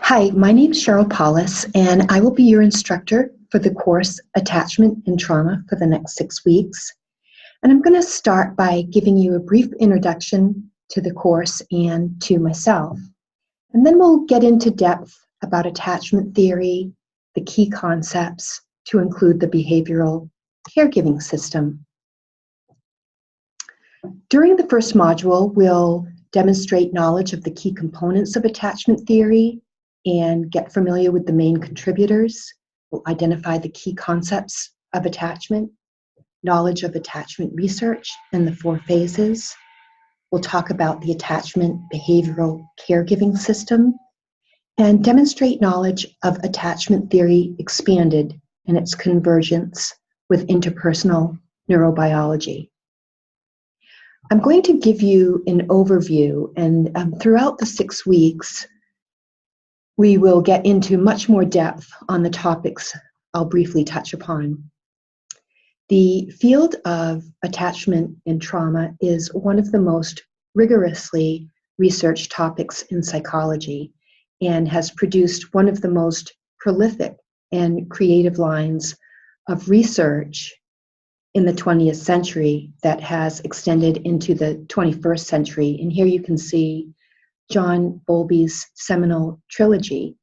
Hi, my name is Cheryl Paulhus, and I will be your instructor for the course Attachment and Trauma for the next 6 weeks. And I'm going to start by giving you a brief introduction to the course and to myself. And then we'll get into depth about attachment theory, the key concepts to include the behavioral caregiving system. During the first module, we'll demonstrate knowledge of the key components of attachment theory and get familiar with the main contributors. We'll identify the key concepts of attachment, knowledge of attachment research and the 4 phases. We'll talk about the attachment behavioral caregiving system and demonstrate knowledge of attachment theory expanded and its convergence with interpersonal neurobiology. I'm going to give you an overview, and throughout the 6 weeks, we will get into much more depth on the topics I'll briefly touch upon. The field of attachment and trauma is one of the most rigorously researched topics in psychology and has produced one of the most prolific and creative lines of research in the 20th century that has extended into the 21st century. And here you can see John Bowlby's seminal trilogy.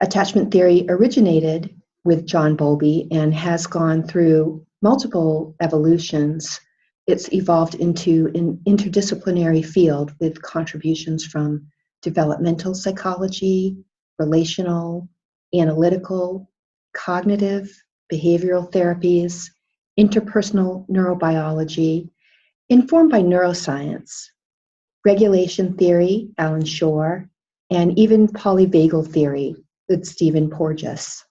Attachment theory originated with John Bowlby and has gone through multiple evolutions. It's evolved into an interdisciplinary field with contributions from developmental psychology, relational, analytical, cognitive, behavioral therapies, interpersonal neurobiology, informed by neuroscience, regulation theory, Alan Shore, and even polyvagal theory with Stephen Paulhus.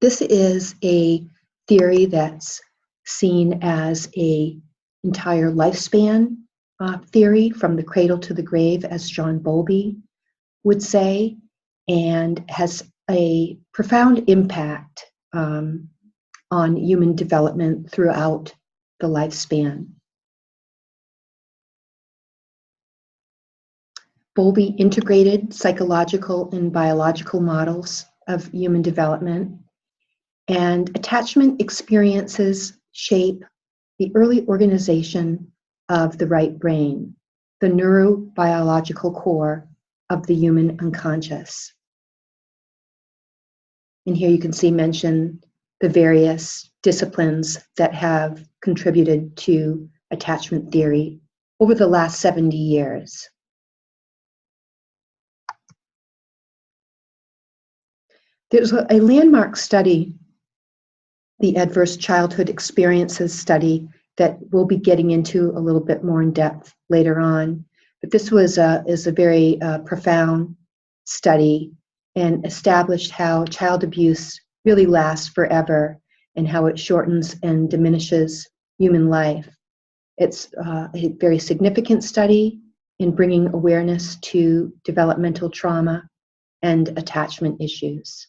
This is a theory that's seen as an entire lifespan theory from the cradle to the grave, as John Bowlby would say, and has a profound impact on human development throughout the lifespan. Bowlby integrated psychological and biological models of human development, and attachment experiences shape the early organization of the right brain, the neurobiological core of the human unconscious. And here you can see mentioned the various disciplines that have contributed to attachment theory over the last 70 years. There's a landmark study, the Adverse Childhood Experiences Study, that we'll be getting into a little bit more in depth later on. But this is a very profound study and established how child abuse really lasts forever and how it shortens and diminishes human life. It's a very significant study in bringing awareness to developmental trauma and attachment issues.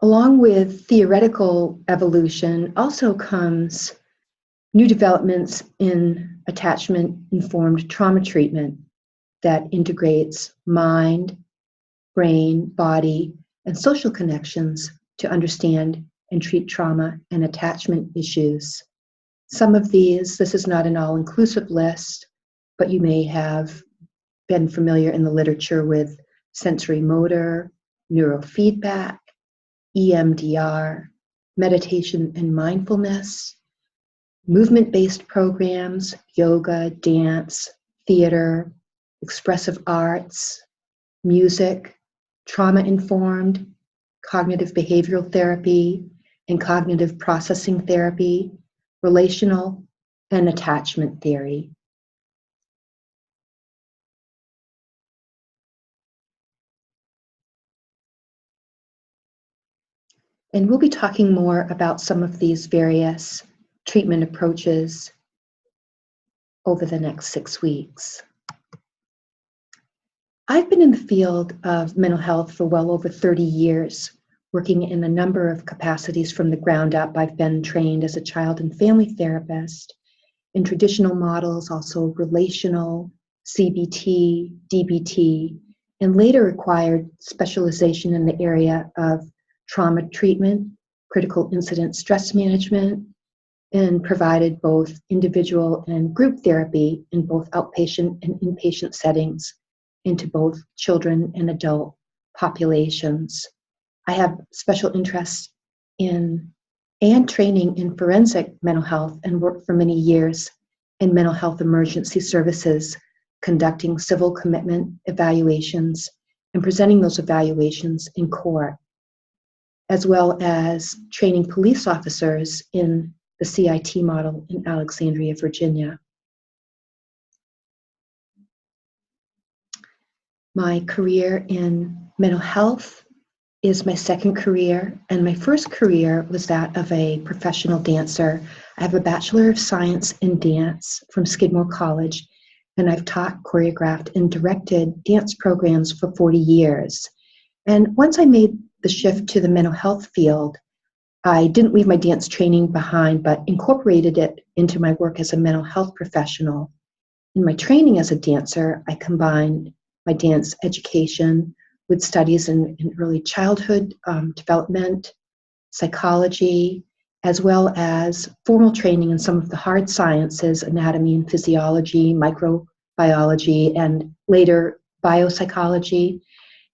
Along with theoretical evolution also comes new developments in attachment-informed trauma treatment that integrates mind, brain, body, and social connections to understand and treat trauma and attachment issues. Some of these, this is not an all-inclusive list, but you may have been familiar in the literature with sensory motor, neurofeedback, EMDR, meditation and mindfulness, movement-based programs, yoga, dance, theater, expressive arts, music, trauma-informed, cognitive behavioral therapy, and cognitive processing therapy, relational, and attachment theory. And we'll be talking more about some of these various treatment approaches over the next 6 weeks. I've been in the field of mental health for well over 30 years, Working in a number of capacities from the ground up, I've been trained as a child and family therapist in traditional models, also relational, CBT, DBT, and later acquired specialization in the area of trauma treatment, critical incident stress management, and provided both individual and group therapy in both outpatient and inpatient settings into both children and adult populations. I have special interests in and training in forensic mental health and worked for many years in mental health emergency services, conducting civil commitment evaluations and presenting those evaluations in court, as well as training police officers in the CIT model in Alexandria, Virginia. My career in mental health is my second career, and my first career was that of a professional dancer. I have a Bachelor of Science in Dance from Skidmore College, and I've taught, choreographed, and directed dance programs for 40 years. And once I made the shift to the mental health field, I didn't leave my dance training behind, but incorporated it into my work as a mental health professional. In my training as a dancer, I combined my dance education with studies in early childhood development, psychology, as well as formal training in some of the hard sciences, anatomy and physiology, microbiology, and later biopsychology,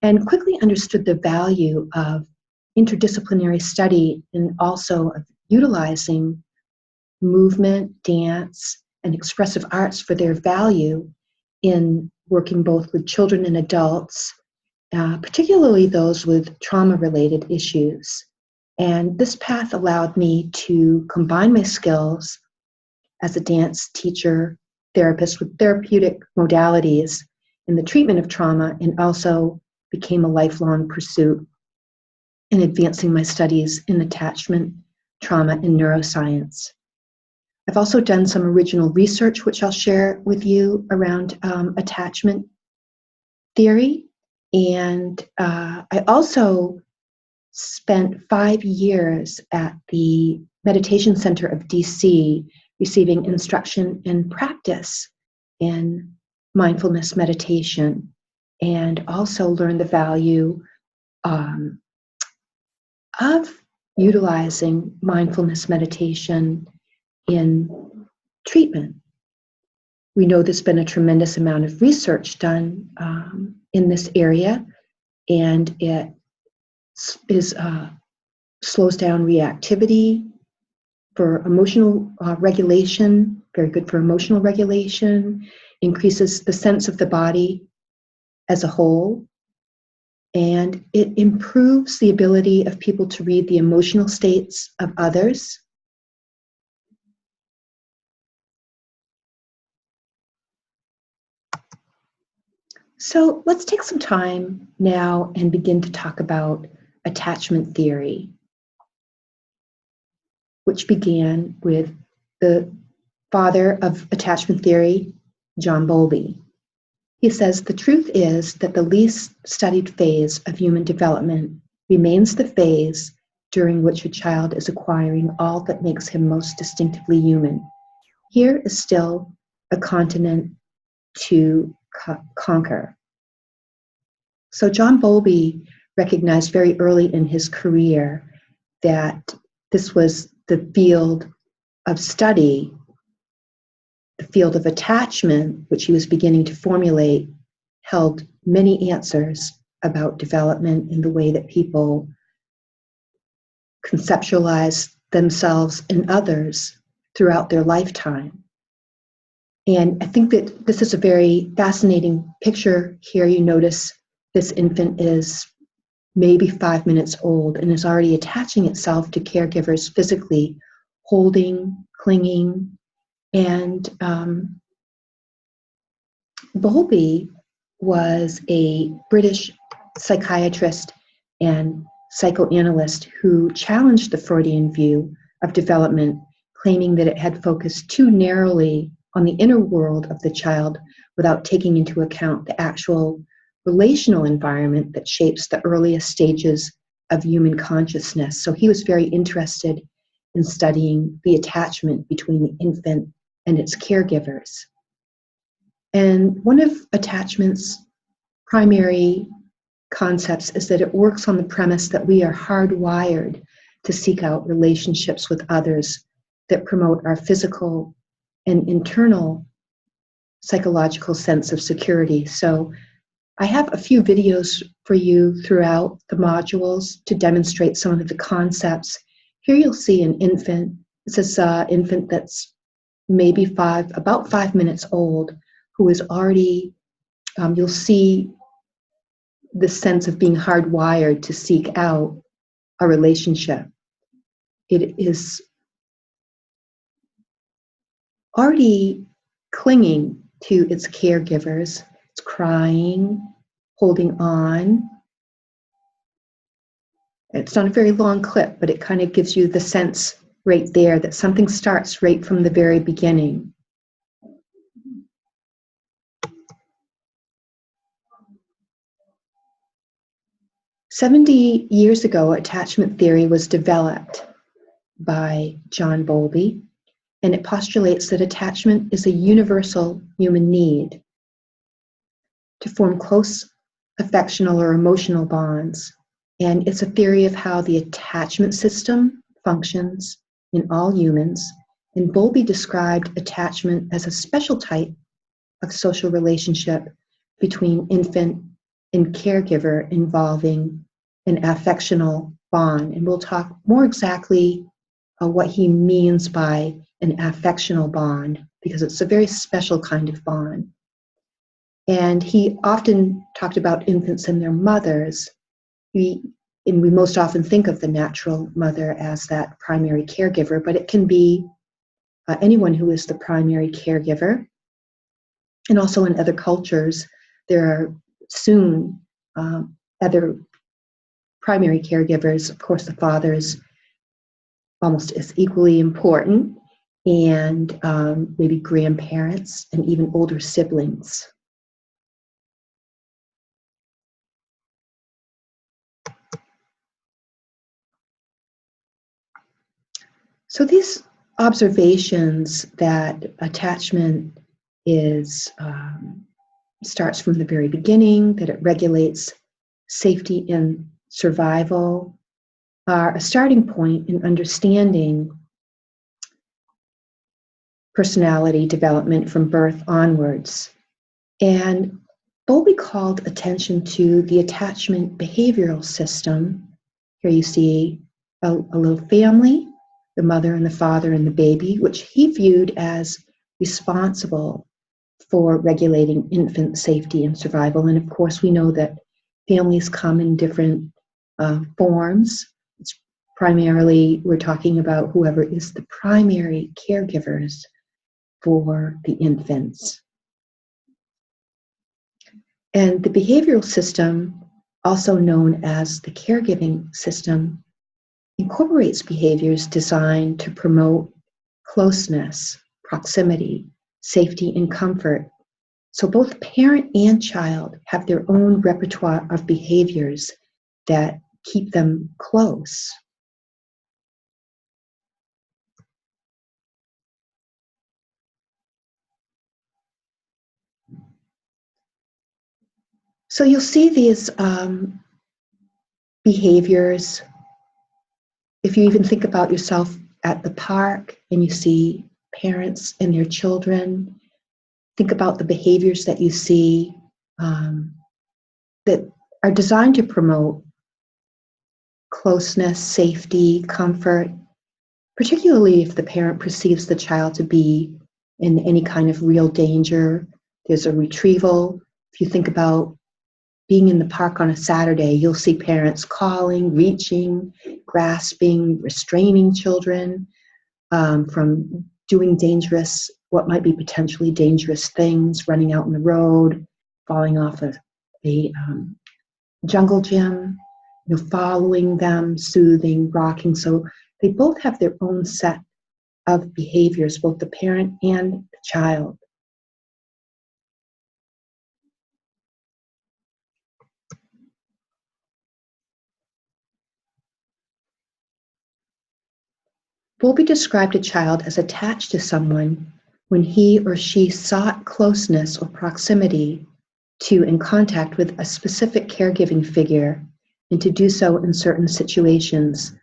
and quickly understood the value of interdisciplinary study and also of utilizing movement, dance, and expressive arts for their value in working both with children and adults, particularly those with trauma-related issues. And this path allowed me to combine my skills as a dance teacher, therapist with therapeutic modalities in the treatment of trauma, and also became a lifelong pursuit in advancing my studies in attachment, trauma, and neuroscience. I've also done some original research, which I'll share with you, around attachment theory. And I also spent 5 years at the Meditation Center of DC, receiving instruction and practice in mindfulness meditation, and also learned the value of utilizing mindfulness meditation in treatment. We know there's been a tremendous amount of research done in this area, and it slows down reactivity for emotional regulation, very good for emotional regulation, increases the sense of the body as a whole, and it improves the ability of people to read the emotional states of others. So let's take some time now and begin to talk about attachment theory, which began with the father of attachment theory, John Bowlby. He says, "The truth is that the least studied phase of human development remains the phase during which a child is acquiring all that makes him most distinctively human. Here is still a continent to conquer." So John Bowlby recognized very early in his career that this was the field of study, the field of attachment, which he was beginning to formulate, held many answers about development in the way that people conceptualize themselves and others throughout their lifetime. And I think that this is a very fascinating picture here. You notice this infant is maybe 5 minutes old and is already attaching itself to caregivers physically, holding, clinging. And Bowlby was a British psychiatrist and psychoanalyst who challenged the Freudian view of development, claiming that it had focused too narrowly on the inner world of the child without taking into account the actual relational environment that shapes the earliest stages of human consciousness. So he was very interested in studying the attachment between the infant and its caregivers. And one of attachment's primary concepts is that it works on the premise that we are hardwired to seek out relationships with others that promote our physical and internal psychological sense of security. So I have a few videos for you throughout the modules to demonstrate some of the concepts. Here you'll see an infant. This is an infant that's maybe about 5 minutes old, who is already, you'll see the sense of being hardwired to seek out a relationship. It is already clinging to its caregivers. It's crying, holding on. It's not a very long clip, but it kind of gives you the sense right there that something starts right from the very beginning. "70 years ago, attachment theory was developed by John Bowlby, and it postulates that attachment is a universal human need to form close affectional or emotional bonds. And it's a theory of how the attachment system functions in all humans. And Bowlby described attachment as a special type of social relationship between infant and caregiver involving an affectional bond. And we'll talk more exactly what he means by an affectional bond, because it's a very special kind of bond. And he often talked about infants and their mothers. We most often think of the natural mother as that primary caregiver, but it can be anyone who is the primary caregiver. And also in other cultures, there are soon other primary caregivers. Of course, the father is almost as equally important, and maybe grandparents and even older siblings. So these observations that attachment is starts from the very beginning, that it regulates safety and survival, are a starting point in understanding personality development from birth onwards. And Bowlby called attention to the attachment behavioral system. Here you see a little family, the mother and the father and the baby, which he viewed as responsible for regulating infant safety and survival. And of course, we know that families come in different forms. It's primarily, we're talking about whoever is the primary caregivers for the infants. And the behavioral system, also known as the caregiving system, incorporates behaviors designed to promote closeness, proximity, safety, and comfort. So both parent and child have their own repertoire of behaviors that keep them close. So you'll see these behaviors. If you even think about yourself at the park and you see parents and their children, think about the behaviors that you see that are designed to promote closeness, safety, comfort, particularly if the parent perceives the child to be in any kind of real danger. There's a retrieval. If you think about being in the park on a Saturday, you'll see parents calling, reaching, grasping, restraining children from doing what might be potentially dangerous things, running out in the road, falling off a jungle gym, following them, soothing, rocking. So they both have their own set of behaviors, both the parent and the child. Bowlby described a child as attached to someone when he or she sought closeness or proximity to and contact with a specific caregiving figure, and to do so in certain situations,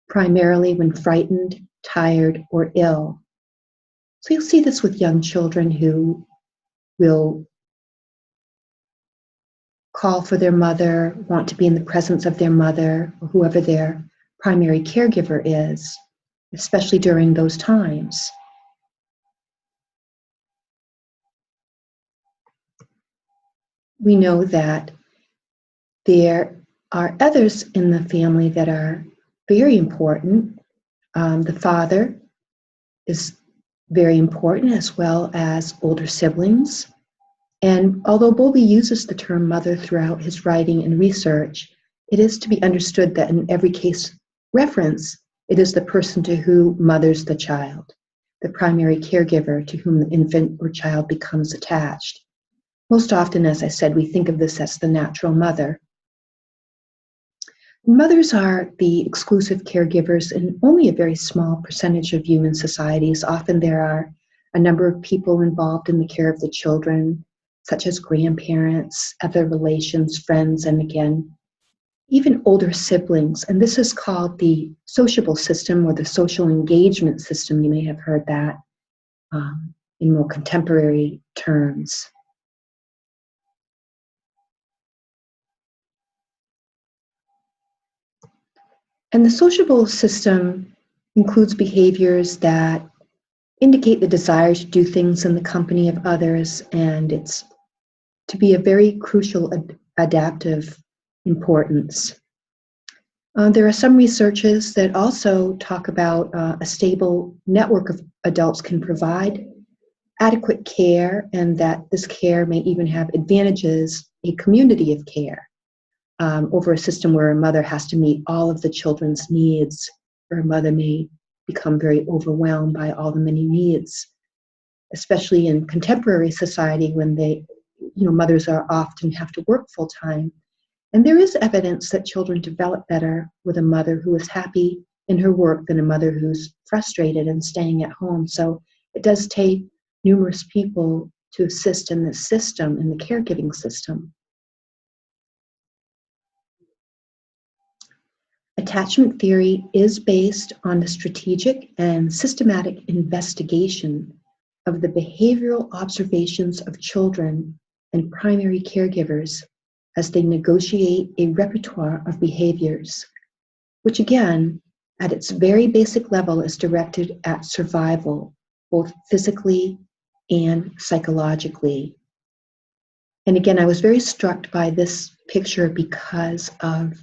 primarily when frightened, tired, or ill. So you'll see this with young children who will call for their mother, want to be in the presence of their mother, or whoever their primary caregiver is, especially during those times. We know that there are others in the family that are very important. The father is very important, as well as older siblings. And although Bowlby uses the term mother throughout his writing and research, it is to be understood that in every case reference, it is the person to who mothers the child, the primary caregiver to whom the infant or child becomes attached. Most often, as I said, we think of this as the natural mother. Mothers are the exclusive caregivers in only a very small percentage of human societies. Often there are a number of people involved in the care of the children, such as grandparents, other relations, friends, and again, even older siblings. And this is called the sociable system or the social engagement system. You may have heard that in more contemporary terms. And the sociable system includes behaviors that indicate the desire to do things in the company of others, and it's to be a very crucial adaptive importance. There are some researches that also talk about a stable network of adults can provide adequate care, and that this care may even have advantages, a community of care, over a system where a mother has to meet all of the children's needs, or a mother may become very overwhelmed by all the many needs, especially in contemporary society when mothers are often have to work full time. And there is evidence that children develop better with a mother who is happy in her work than a mother who's frustrated and staying at home. So it does take numerous people to assist in this system, in the caregiving system. Attachment theory is based on the strategic and systematic investigation of the behavioral observations of children and primary caregivers as they negotiate a repertoire of behaviors, which again, at its very basic level, is directed at survival, both physically and psychologically. And again, I was very struck by this picture because of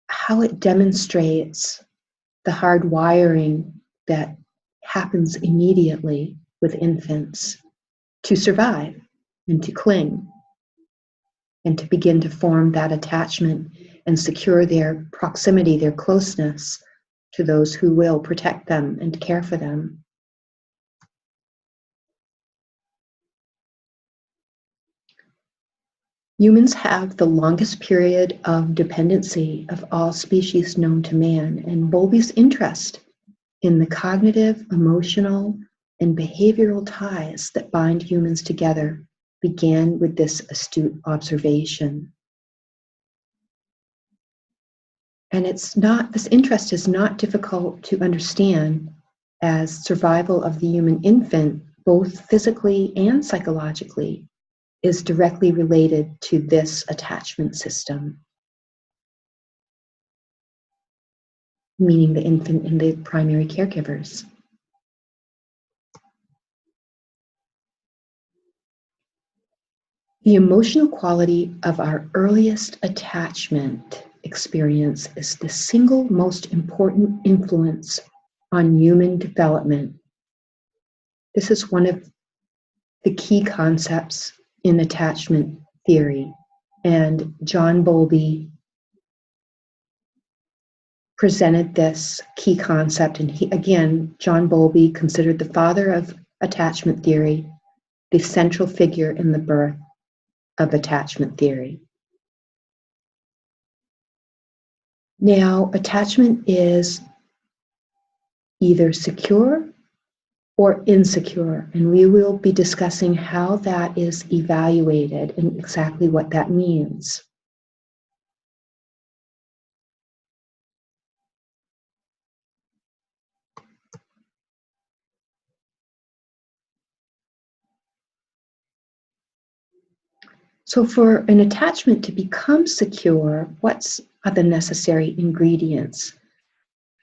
how it demonstrates the hard wiring that happens immediately with infants to survive and to cling and to begin to form that attachment and secure their proximity, their closeness to those who will protect them and care for them. Humans have the longest period of dependency of all species known to man, and Bowlby's interest in the cognitive, emotional, and behavioral ties that bind humans together began with this astute observation. And this interest is not difficult to understand, as survival of the human infant, both physically and psychologically, is directly related to this attachment system, meaning the infant and the primary caregivers. The emotional quality of our earliest attachment experience is the single most important influence on human development. This is one of the key concepts in attachment theory, and John Bowlby presented this key concept, and John Bowlby considered the father of attachment theory the central figure in the birth of attachment theory. Now, attachment is either secure or insecure, and we will be discussing how that is evaluated and exactly what that means. So for an attachment to become secure, what are the necessary ingredients?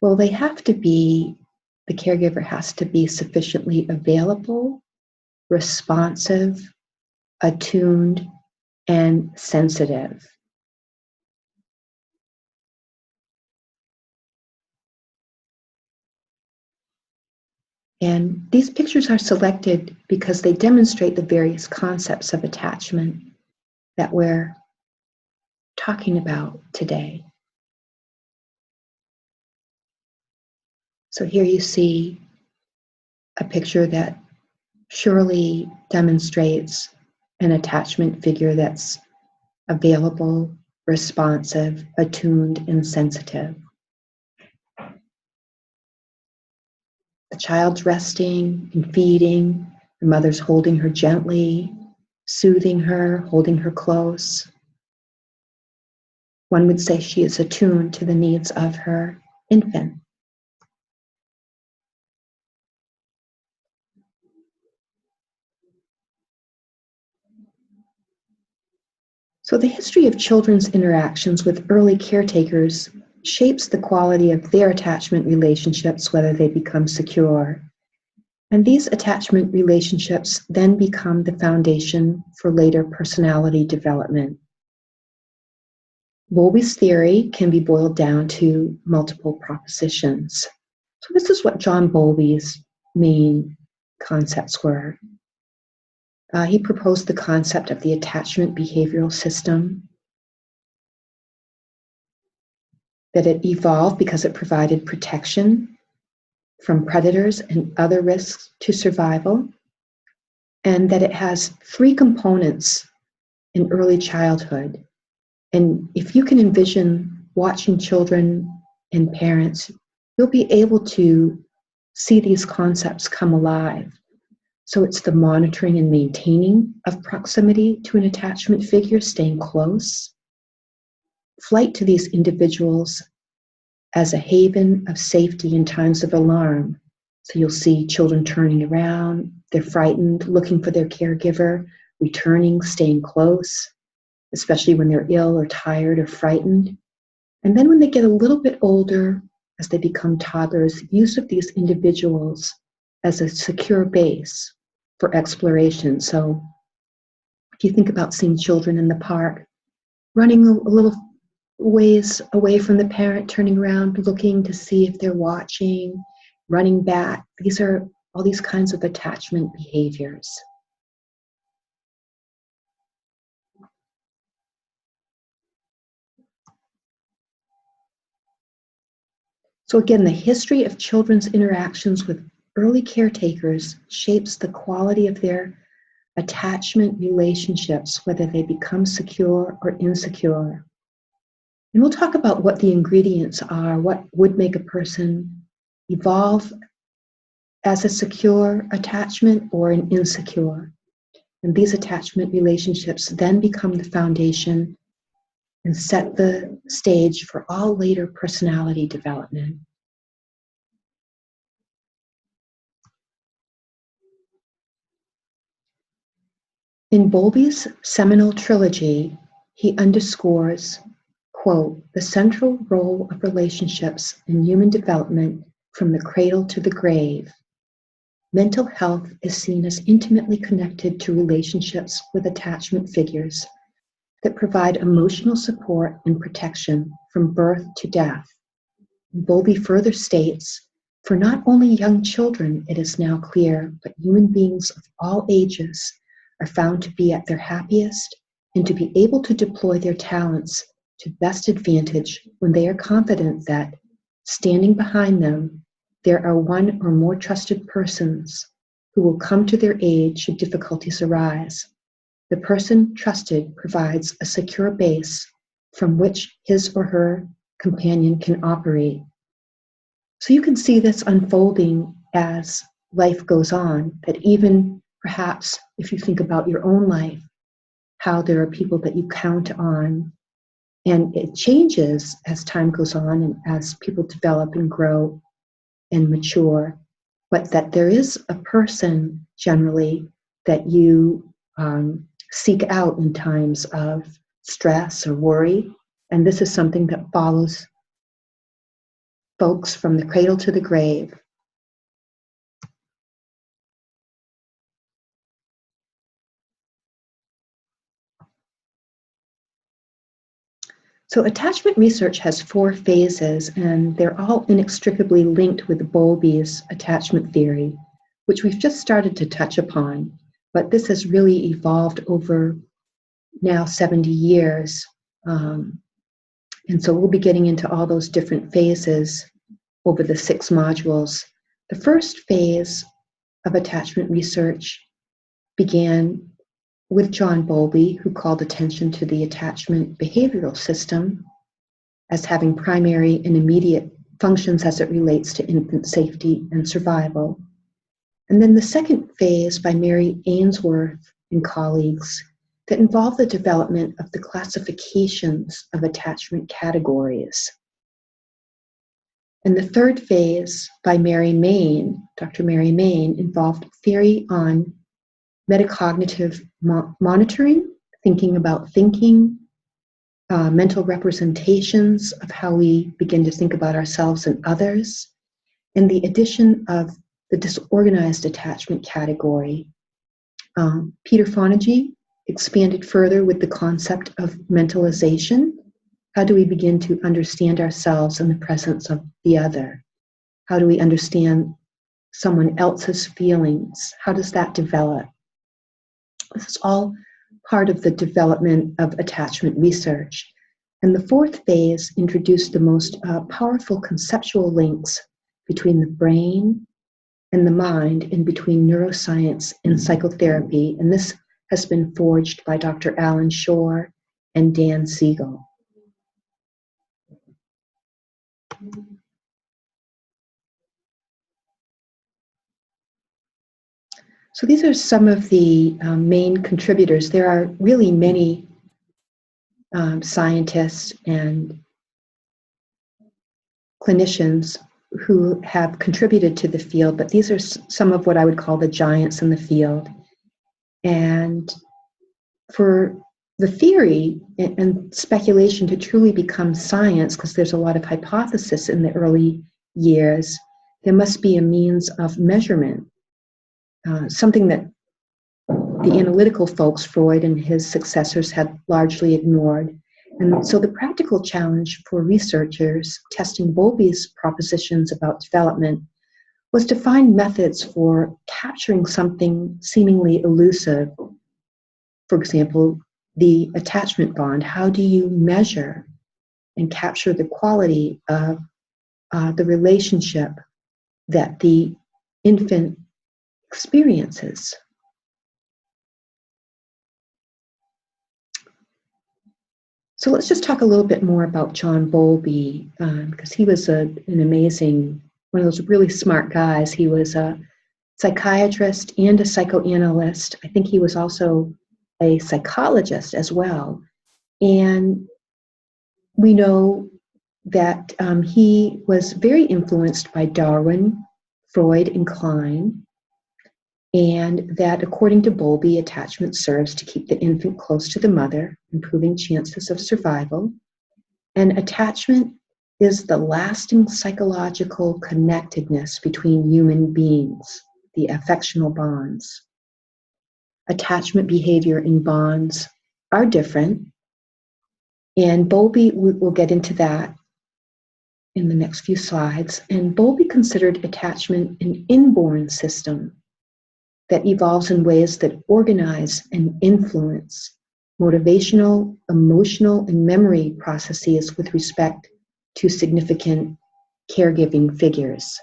Well, the caregiver has to be sufficiently available, responsive, attuned, and sensitive. And these pictures are selected because they demonstrate the various concepts of attachment that we're talking about today. So here you see a picture that surely demonstrates an attachment figure that's available, responsive, attuned, and sensitive. The child's resting and feeding, the mother's holding her gently, soothing her, holding her close. One would say she is attuned to the needs of her infant. So the history of children's interactions with early caretakers shapes the quality of their attachment relationships, whether they become secure. And these attachment relationships then become the foundation for later personality development. Bowlby's theory can be boiled down to multiple propositions. So this is what John Bowlby's main concepts were. He proposed the concept of the attachment behavioral system, that it evolved because it provided protection from predators and other risks to survival, and that it has three components in early childhood. And if you can envision watching children and parents, you'll be able to see these concepts come alive. So it's the monitoring and maintaining of proximity to an attachment figure, staying close, flight to these individuals as a haven of safety in times of alarm. So you'll see children turning around, they're frightened, looking for their caregiver, returning, staying close, especially when they're ill or tired or frightened. And then when they get a little bit older, as they become toddlers, use of these individuals as a secure base for exploration. So if you think about seeing children in the park, running a little ways away from the parent, turning around, looking to see if they're watching, running back. These are all these kinds of attachment behaviors. So again, the history of children's interactions with early caretakers shapes the quality of their attachment relationships, whether they become secure or insecure. And we'll talk about what the ingredients are, what would make a person evolve as a secure attachment or an insecure. And these attachment relationships then become the foundation and set the stage for all later personality development. In Bowlby's seminal trilogy, he underscores, quote, the central role of relationships in human development from the cradle to the grave. Mental health is seen as intimately connected to relationships with attachment figures that provide emotional support and protection from birth to death. Bowlby further states, for not only young children, it is now clear, but human beings of all ages are found to be at their happiest and to be able to deploy their talents to best advantage when they are confident that, standing behind them, there are one or more trusted persons who will come to their aid should difficulties arise. The person trusted provides a secure base from which his or her companion can operate. So you can see this unfolding as life goes on, that even perhaps if you think about your own life, how there are people that you count on, and it changes as time goes on and as people develop and grow and mature, but that there is a person generally that you seek out in times of stress or worry. And this is something that follows folks from the cradle to the grave. So attachment research has 4 phases, and they're all inextricably linked with Bowlby's attachment theory, which we've just started to touch upon. But this has really evolved over now 70 years. And so we'll be getting into all those different phases over the 6 modules. The first phase of attachment research began with John Bowlby, who called attention to the attachment behavioral system as having primary and immediate functions as it relates to infant safety and survival. And then the second phase by Mary Ainsworth and colleagues that involved the development of the classifications of attachment categories. And the third phase by Dr. Mary Main, involved theory on metacognitive monitoring, thinking about thinking, mental representations of how we begin to think about ourselves and others, and the addition of the disorganized attachment category. Peter Fonagy expanded further with the concept of mentalization. How do we begin to understand ourselves in the presence of the other? How do we understand someone else's feelings? How does that develop? This is all part of the development of attachment research. And the fourth phase introduced the most powerful conceptual links between the brain and the mind, and between neuroscience and psychotherapy. And this has been forged by Dr. Alan Shore and Dan Siegel. So these are some of the main contributors. There are really many scientists and clinicians who have contributed to the field, but these are some of what I would call the giants in the field. And for the theory and speculation to truly become science, because there's a lot of hypothesis in the early years, there must be a means of measurement, something that the analytical folks, Freud and his successors, had largely ignored. And so the practical challenge for researchers testing Bowlby's propositions about development was to find methods for capturing something seemingly elusive. For example, the attachment bond. How do you measure and capture the quality of the relationship that the infant experiences? So let's just talk a little bit more about John Bowlby, because he was an amazing, one of those really smart guys. He was a psychiatrist and a psychoanalyst. I think he was also a psychologist as well. And we know that he was very influenced by Darwin, Freud, and Klein, and that according to Bowlby, attachment serves to keep the infant close to the mother, improving chances of survival. And attachment is the lasting psychological connectedness between human beings, the affectional bonds. Attachment behavior and bonds are different, and Bowlby, we'll get into that in the next few slides. And Bowlby considered attachment an inborn system that evolves in ways that organize and influence motivational, emotional, and memory processes with respect to significant caregiving figures.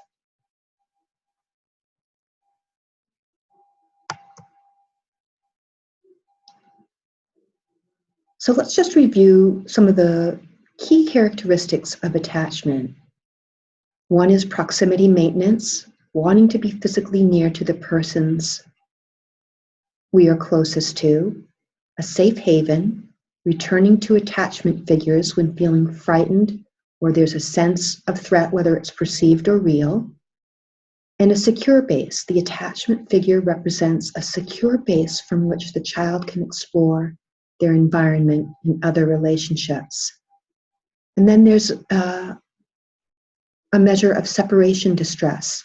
So let's just review some of the key characteristics of attachment. One is proximity maintenance, wanting to be physically near to the persons we are closest to, a safe haven, returning to attachment figures when feeling frightened or there's a sense of threat, whether it's perceived or real, and a secure base. The attachment figure represents a secure base from which the child can explore their environment and other relationships. And then there's a measure of separation distress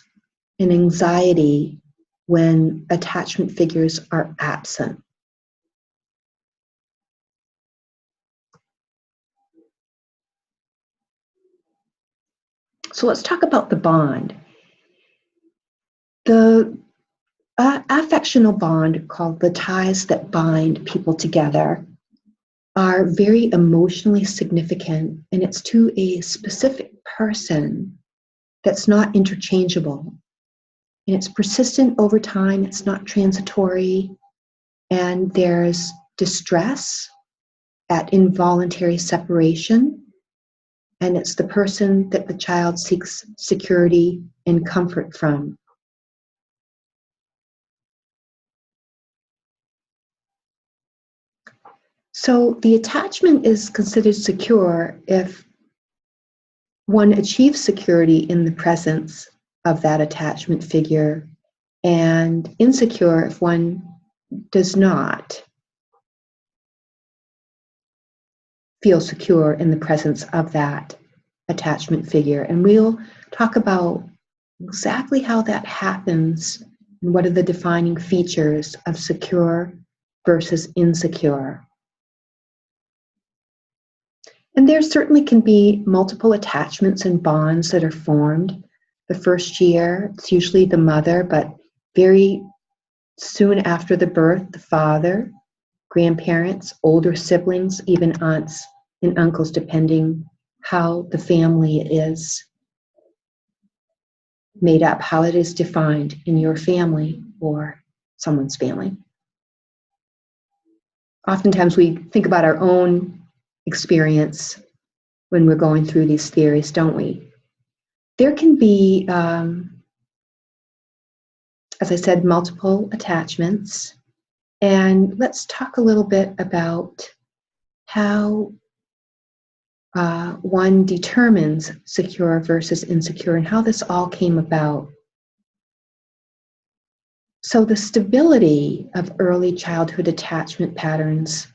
and anxiety when attachment figures are absent. So let's talk about the bond. The affectional bond, called the ties that bind people together, are very emotionally significant, and it's to a specific person that's not interchangeable. And it's persistent over time, it's not transitory, and there's distress at involuntary separation, and it's the person that the child seeks security and comfort from. So the attachment is considered secure if one achieves security in the presence of that attachment figure, and insecure if one does not feel secure in the presence of that attachment figure. And we'll talk about exactly how that happens and what are the defining features of secure versus insecure. And there certainly can be multiple attachments and bonds that are formed. The first year, it's usually the mother, but very soon after the birth, the father, grandparents, older siblings, even aunts and uncles, depending how the family is made up, how it is defined in your family or someone's family. Oftentimes we think about our own experience when we're going through these theories, don't we? There can be, as I said, multiple attachments. And let's talk a little bit about how one determines secure versus insecure and how this all came about. So the stability of early childhood attachment patterns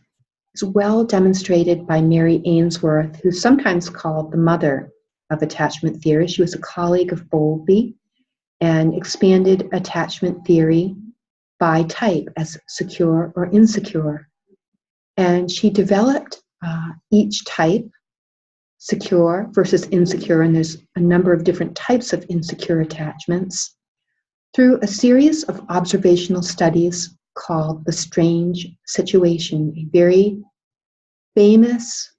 is well demonstrated by Mary Ainsworth, who's sometimes called the mother of attachment theory. She was a colleague of Bowlby and expanded attachment theory by type as secure or insecure. And she developed each type, secure versus insecure, and there's a number of different types of insecure attachments, through a series of observational studies called the Strange Situation, a very famous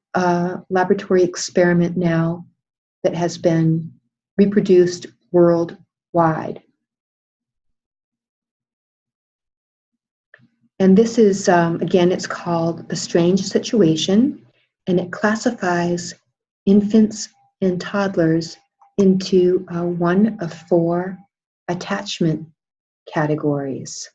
laboratory experiment now that has been reproduced worldwide. And this is, again, it's called the Strange Situation, and it classifies infants and toddlers into one of 4 attachment categories.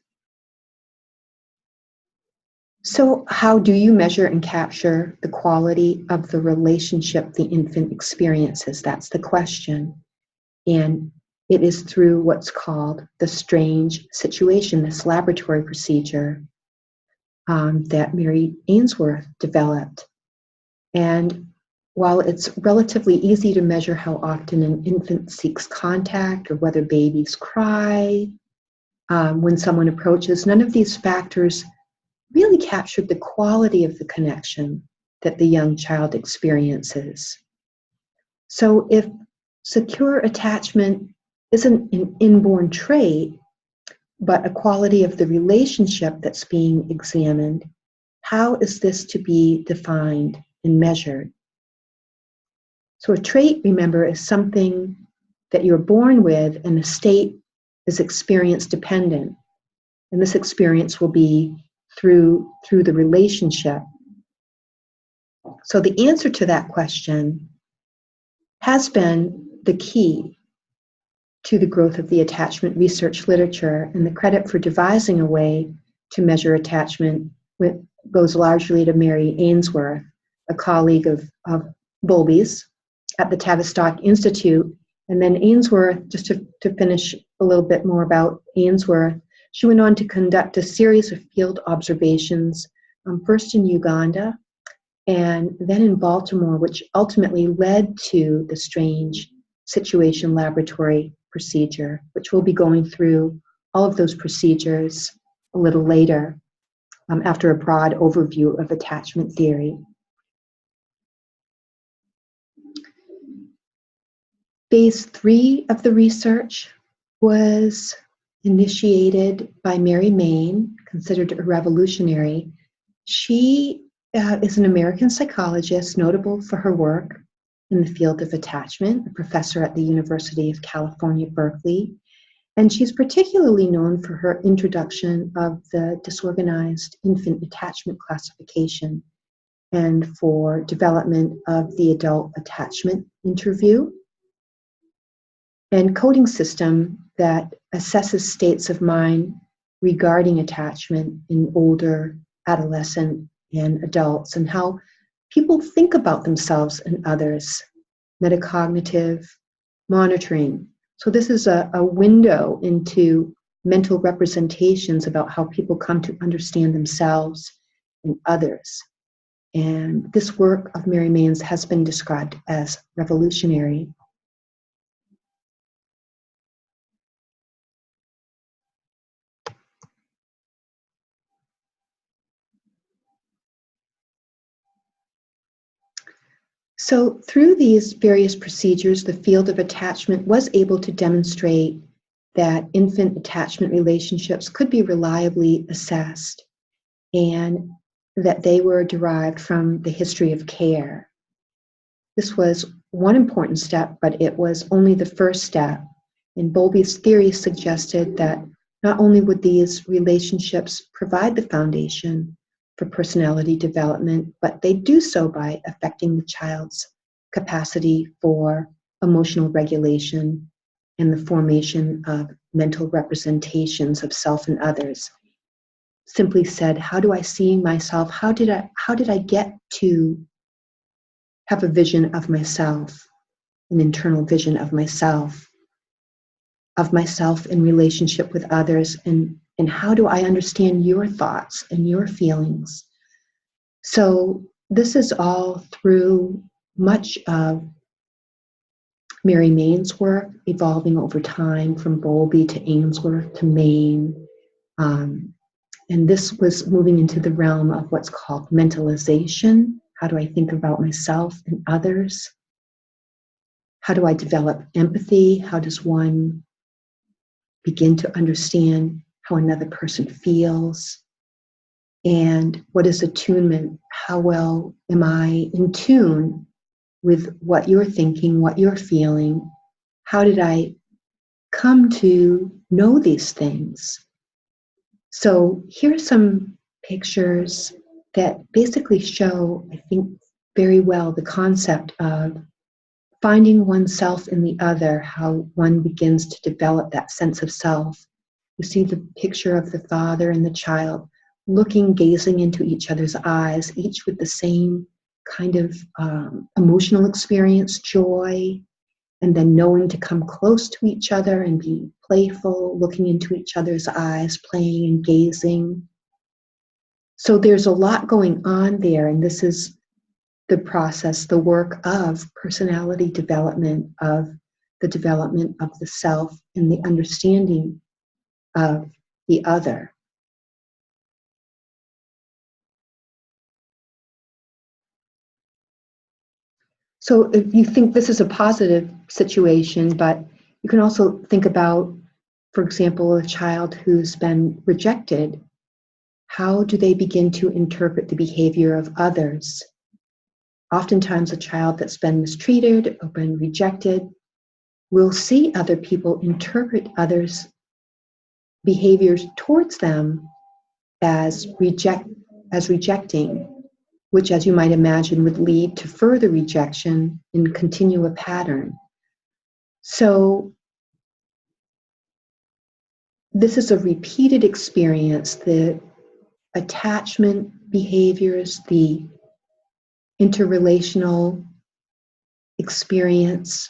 So how do you measure and capture the quality of the relationship the infant experiences? That's the question. And it is through what's called the Strange Situation, this laboratory procedure that Mary Ainsworth developed. And while it's relatively easy to measure how often an infant seeks contact or whether babies cry when someone approaches, none of these factors really captured the quality of the connection that the young child experiences. So if secure attachment isn't an inborn trait, but a quality of the relationship that's being examined, how is this to be defined and measured? So a trait, remember, is something that you're born with, and a state is experience dependent. And this experience will be through the relationship. So the answer to that question has been the key to the growth of the attachment research literature, and the credit for devising a way to measure attachment goes largely to Mary Ainsworth, a colleague of Bowlby's at the Tavistock Institute. And then Ainsworth, just to finish a little bit more about Ainsworth, she went on to conduct a series of field observations, first in Uganda and then in Baltimore, which ultimately led to the strange situation laboratory procedure, which we'll be going through all of those procedures a little later after a broad overview of attachment theory. Phase 3 of the research was initiated by Mary Main, considered a revolutionary. She is an American psychologist notable for her work in the field of attachment, a professor at the University of California, Berkeley. And she's particularly known for her introduction of the disorganized infant attachment classification and for development of the adult attachment interview and coding system that assesses states of mind regarding attachment in older adolescent and adults, and how people think about themselves and others, metacognitive monitoring. So this is a window into mental representations about how people come to understand themselves and others. And this work of Mary Main's has been described as revolutionary. So through these various procedures, the field of attachment was able to demonstrate that infant attachment relationships could be reliably assessed and that they were derived from the history of care. This was one important step, but it was only the first step. And Bowlby's theory suggested that not only would these relationships provide the foundation for personality development, but they do so by affecting the child's capacity for emotional regulation and the formation of mental representations of self and others. Simply said, how do I see myself? How did I get to have a vision of myself, an internal vision of myself in relationship with others, and how do I understand your thoughts and your feelings? So this is all through much of Mary Main's work, evolving over time from Bowlby to Ainsworth to Main. And this was moving into the realm of what's called mentalization. How do I think about myself and others? How do I develop empathy? How does one begin to understand how another person feels? And what is attunement? How well am I in tune with what you're thinking, what you're feeling? How did I come to know these things? So here are some pictures that basically show, I think, very well the concept of finding oneself in the other, how one begins to develop that sense of self. You see the picture of the father and the child gazing into each other's eyes, each with the same kind of emotional experience, joy, and then knowing to come close to each other and be playful, looking into each other's eyes, playing and gazing. So there's a lot going on there, and this is the process, the work of personality development, of the development of the self and the understanding of the other. So if you think this is a positive situation, but you can also think about, for example, a child who's been rejected. How do they begin to interpret the behavior of others? Oftentimes a child that's been mistreated or been rejected will see other people interpret others' behaviors towards them as rejecting, which, as you might imagine, would lead to further rejection and continue a pattern. So this is a repeated experience. The attachment behaviors, the interrelational experience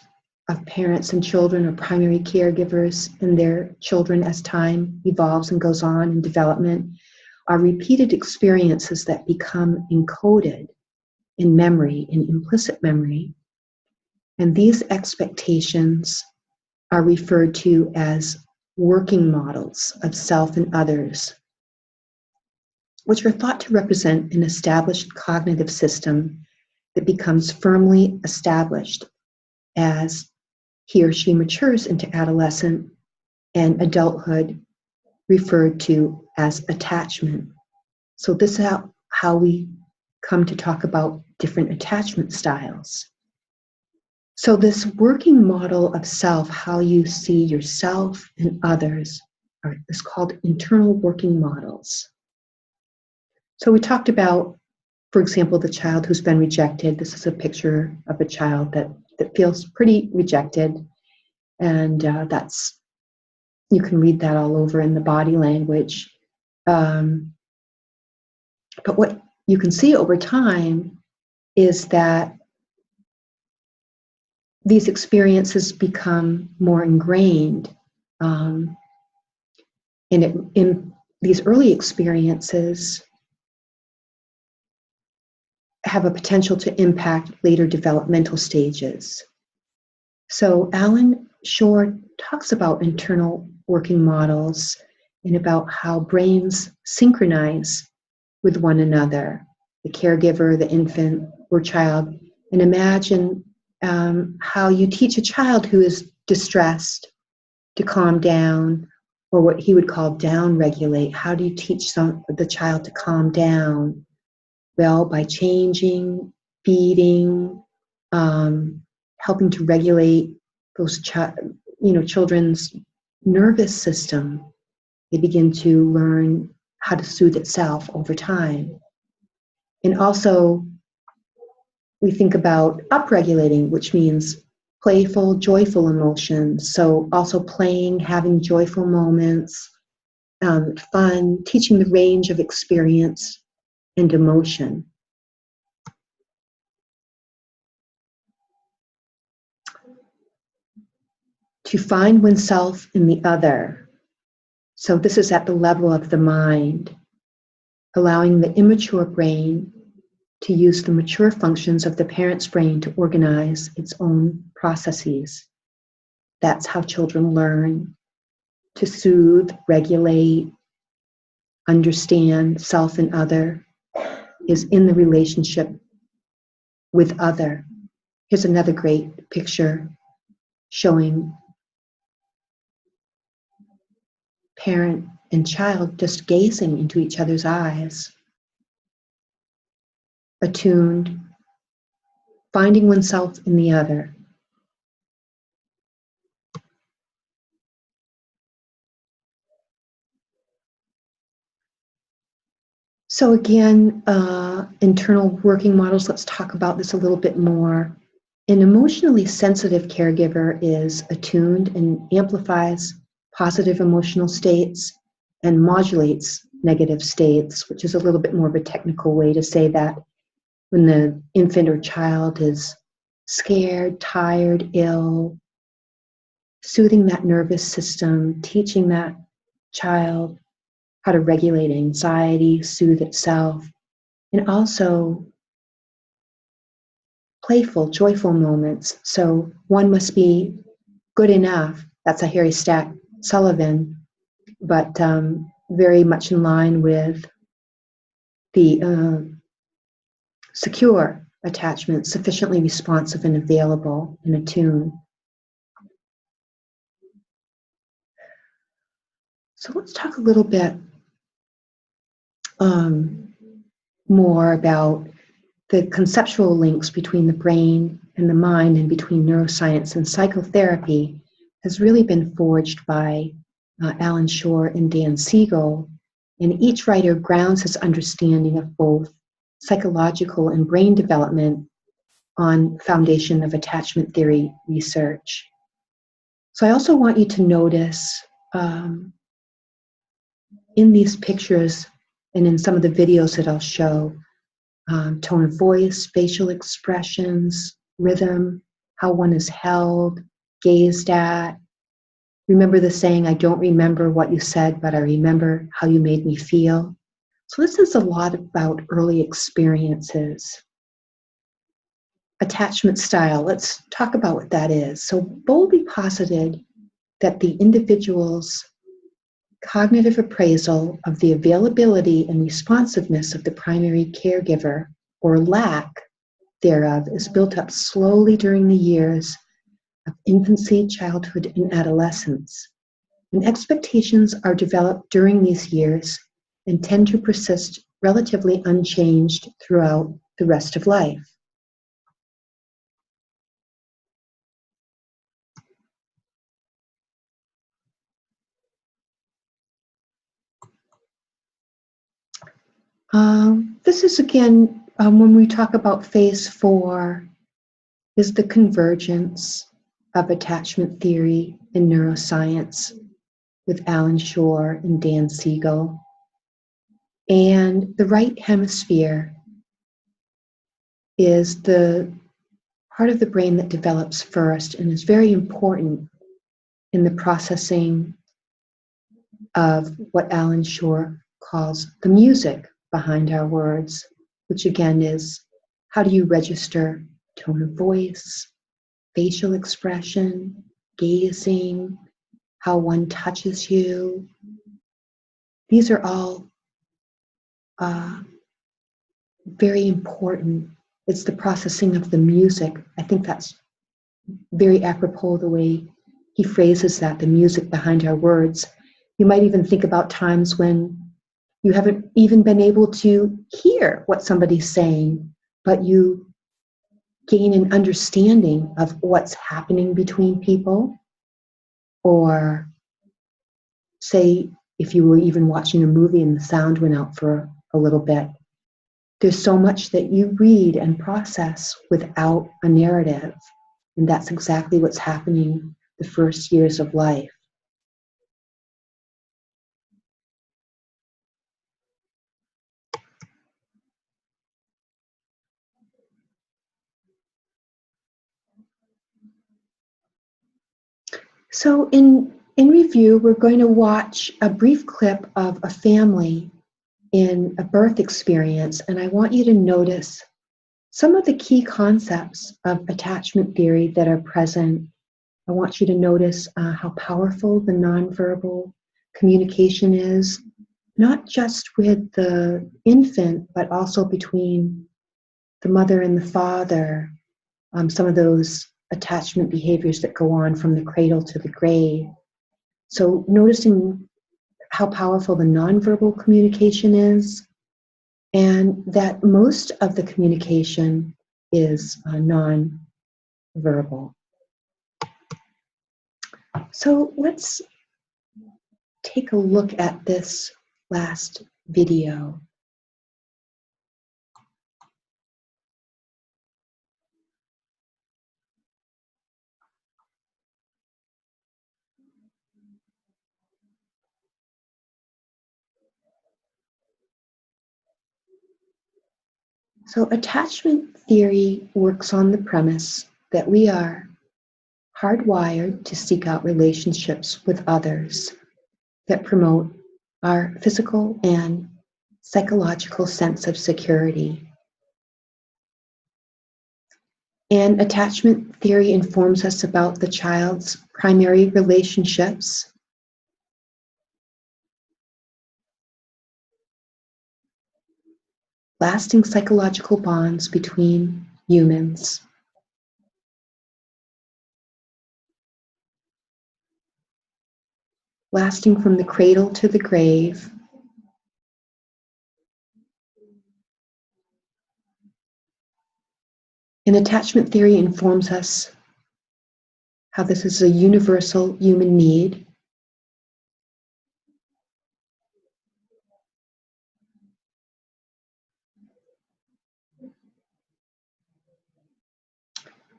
of parents and children or primary caregivers and their children as time evolves and goes on in development are repeated experiences that become encoded in memory, in implicit memory. And these expectations are referred to as working models of self and others, which are thought to represent an established cognitive system that becomes firmly established as he or she matures into adolescent and adulthood, referred to as attachment. So this is how we come to talk about different attachment styles. So this working model of self, how you see yourself and others, is called internal working models. So we talked about, for example, the child who's been rejected. This is a picture of a child that feels pretty rejected. And you can read that all over in the body language. But what you can see over time is that these experiences become more ingrained. In these early experiences have a potential to impact later developmental stages. So Alan Shore talks about internal working models and about how brains synchronize with one another, the caregiver, the infant, or child, and imagine how you teach a child who is distressed to calm down, or what he would call down-regulate. How do you teach the child to calm down? Well, by changing, feeding, helping to regulate those children's nervous system. They begin to learn how to soothe itself over time. And also, we think about upregulating, which means playful, joyful emotions. So also playing, having joyful moments, fun, teaching the range of experience and emotion. To find oneself in the other. So this is at the level of the mind, allowing the immature brain to use the mature functions of the parent's brain to organize its own processes. That's how children learn to soothe, regulate, understand self and other, is in the relationship with other. Here's another great picture showing parent and child just gazing into each other's eyes, attuned, finding oneself in the other. So again, internal working models, let's talk about this a little bit more. An emotionally sensitive caregiver is attuned and amplifies positive emotional states and modulates negative states, which is a little bit more of a technical way to say that when the infant or child is scared, tired, ill, soothing that nervous system, teaching that child how to regulate anxiety, soothe itself, and also playful, joyful moments. So one must be good enough. That's a Harry Stack Sullivan, but very much in line with the secure attachment, sufficiently responsive and available and attuned. So let's talk a little bit more about the conceptual links between the brain and the mind and between neuroscience and psychotherapy has really been forged by Alan Shore and Dan Siegel. And each writer grounds his understanding of both psychological and brain development on foundation of attachment theory research. So I also want you to notice in these pictures and in some of the videos that I'll show, tone of voice, facial expressions, rhythm, how one is held, gazed at. Remember the saying, I don't remember what you said, but I remember how you made me feel. So this is a lot about early experiences. Attachment style, let's talk about what that is. So Bowlby posited that the individual's cognitive appraisal of the availability and responsiveness of the primary caregiver, or lack thereof, is built up slowly during the years of infancy, childhood, and adolescence. And expectations are developed during these years and tend to persist relatively unchanged throughout the rest of life. This is again, when we talk about phase 4, is the convergence of attachment theory and neuroscience with Alan Shore and Dan Siegel. And the right hemisphere is the part of the brain that develops first and is very important in the processing of what Alan Shore calls the music behind our words, which again is, how do you register tone of voice, facial expression, gazing, how one touches you. These are all very important. It's the processing of the music. I think that's very apropos the way he phrases that, the music behind our words. You might even think about times when you haven't even been able to hear what somebody's saying, but you gain an understanding of what's happening between people. Or say, if you were even watching a movie and the sound went out for a little bit, there's so much that you read and process without a narrative. And that's exactly what's happening the first years of life. So in review, we're going to watch a brief clip of a family in a birth experience, and I want you to notice some of the key concepts of attachment theory that are present. I want you to notice how powerful the nonverbal communication is, not just with the infant, but also between the mother and the father, some of those attachment behaviors that go on from the cradle to the grave. So noticing how powerful the nonverbal communication is, and that most of the communication is nonverbal. So let's take a look at this last video. So attachment theory works on the premise that we are hardwired to seek out relationships with others that promote our physical and psychological sense of security. And attachment theory informs us about the child's primary relationships, lasting psychological bonds between humans. Lasting from the cradle to the grave. And attachment theory informs us how this is a universal human need.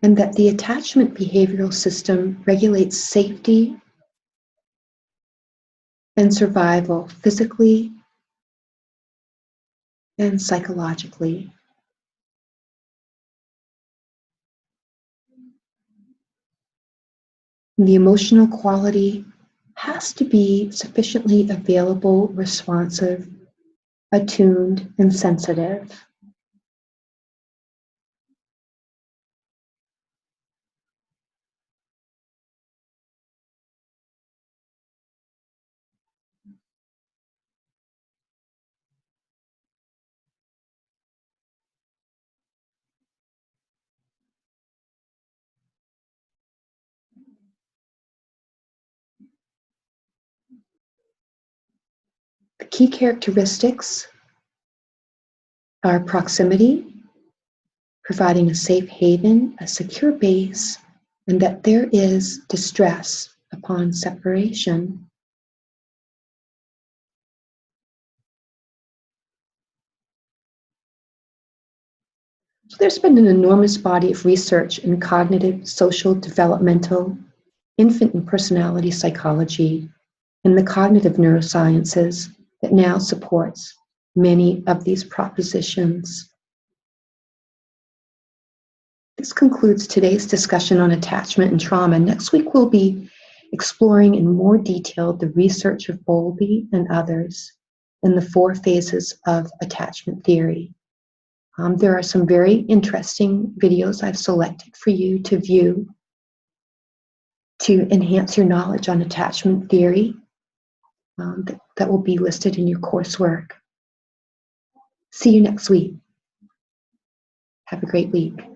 And that the attachment behavioral system regulates safety, and survival physically and psychologically. The emotional quality has to be sufficiently available, responsive, attuned, and sensitive. The key characteristics are proximity, providing a safe haven, a secure base, and that there is distress upon separation. So there's been an enormous body of research in cognitive, social, developmental, infant and personality psychology, and the cognitive neurosciences that now supports many of these propositions. This concludes today's discussion on attachment and trauma. Next week, we'll be exploring in more detail the research of Bowlby and others in the 4 phases of attachment theory. There are some very interesting videos I've selected for you to view to enhance your knowledge on attachment theory that will be listed in your coursework. See you next week. Have a great week.